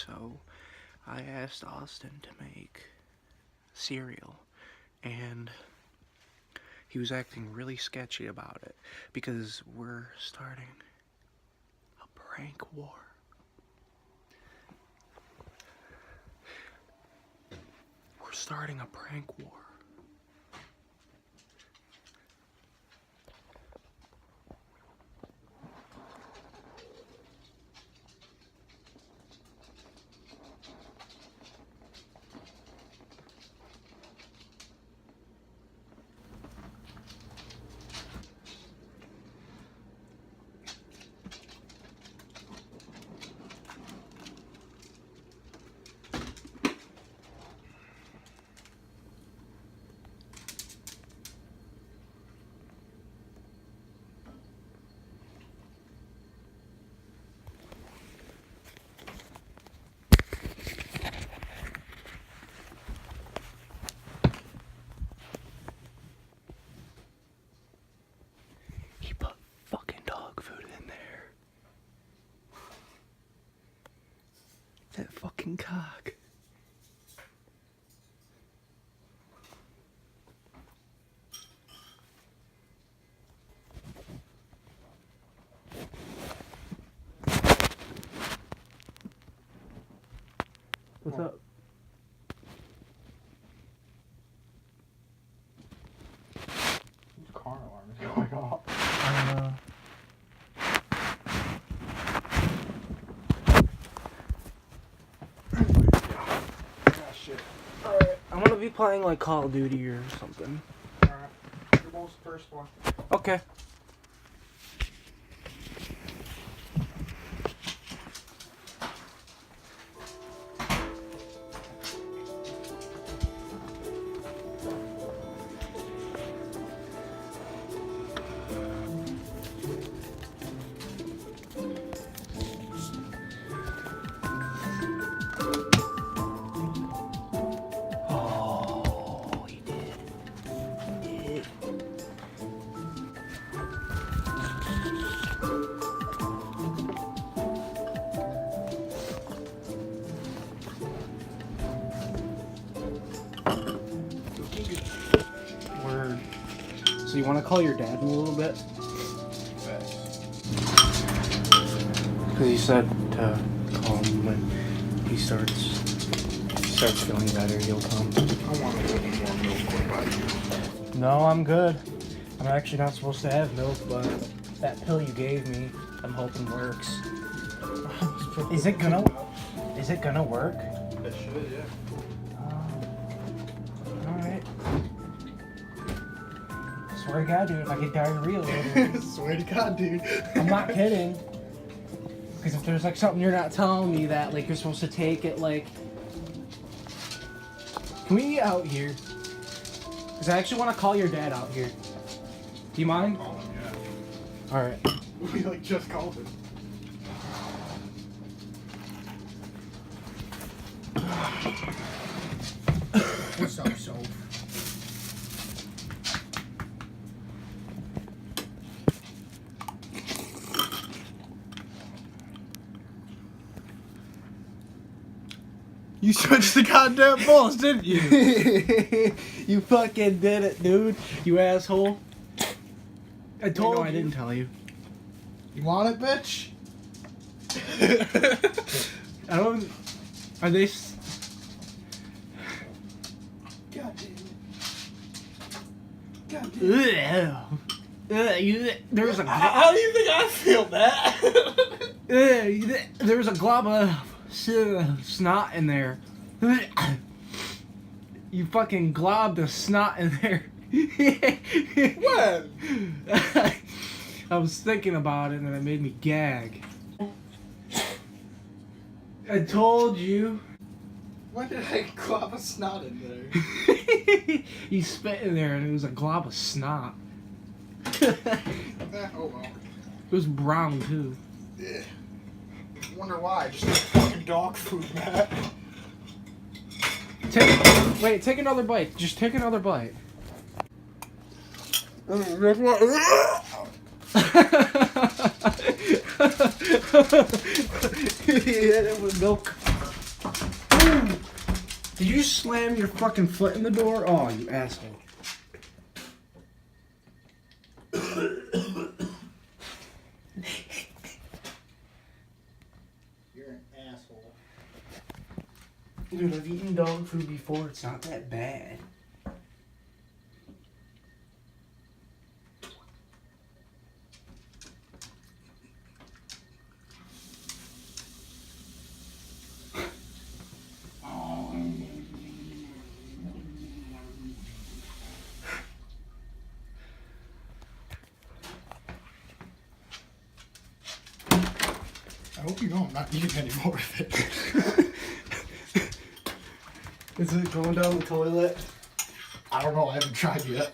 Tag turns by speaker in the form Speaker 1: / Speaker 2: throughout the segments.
Speaker 1: So I asked Austin to make cereal, and he was acting really sketchy about it because we're starting a prank war. We're starting a prank war. He put fucking dog food in there. That fucking cock. What's up?
Speaker 2: Whose car alarm is going off? Shit.
Speaker 1: Alright, I'm gonna be playing like Call of Duty or something.
Speaker 2: Alright. Your ball's the first one.
Speaker 1: Okay. Oh, he did. He did. Word. So you want to call your dad in a little bit? Because he said to call him when he starts feeling better, he'll come.
Speaker 2: I want a little more milk. What about you?
Speaker 1: No, I'm good. I'm actually not supposed to have milk, but that pill you gave me, I'm hoping works. Is it gonna work?
Speaker 2: It should, yeah.
Speaker 1: Alright. Swear to God, dude, if I get diarrhea later.
Speaker 2: Swear to God, dude.
Speaker 1: I'm not kidding. Because if there's like something you're not telling me that like you're supposed to take it like... Can we eat out here? Because I actually want to call your dad out here. Do you mind?
Speaker 2: Oh, yeah.
Speaker 1: Alright.
Speaker 2: We like just called him.
Speaker 3: What's up, Soph?
Speaker 2: You switched the goddamn balls, didn't you?
Speaker 1: You fucking did it, dude. You asshole. I told you. I didn't tell you.
Speaker 2: You want it, bitch?
Speaker 1: I don't... Are they...
Speaker 2: God damn it. God damn it.
Speaker 1: There's a...
Speaker 2: How do you think I feel, that?
Speaker 1: There's a glob of snot in there. You fucking globbed the snot in there.
Speaker 2: When?
Speaker 1: I was thinking about it and it made me gag. I told you.
Speaker 2: When did I glob a snot in there?
Speaker 1: You spit in there and it was a glob of snot.
Speaker 2: Oh well.
Speaker 1: It was brown too.
Speaker 2: Yeah. Wonder why. Just like fucking dog food, Matt.
Speaker 1: Take another bite. Just take another bite.
Speaker 2: Yeah,
Speaker 1: that was milk. Did you slam your fucking foot in the door? Oh, you asshole.
Speaker 2: You're an asshole.
Speaker 1: Dude, I've eaten dog food before. It's not that bad.
Speaker 2: I hope you know I'm not eating any more of it.
Speaker 1: Is it going down the toilet?
Speaker 2: I don't know. I haven't tried yet.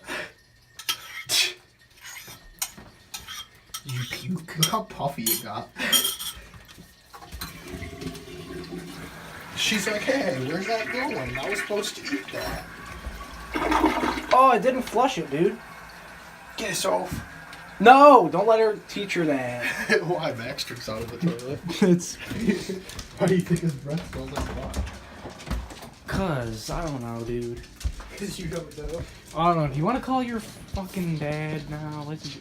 Speaker 1: You puke.
Speaker 2: Look how puffy it got. She's like, hey, where's that going? I was supposed to eat that.
Speaker 1: Oh, I didn't flush it, dude.
Speaker 2: Get us off.
Speaker 1: No, don't let her teach her that.
Speaker 2: Why Max drinks out of the toilet?
Speaker 1: It's
Speaker 2: Why do you think his breath smells like water?
Speaker 1: cause I don't know, dude.
Speaker 2: Because you don't know.
Speaker 1: I don't know. Do you want to call your fucking dad now? Let's.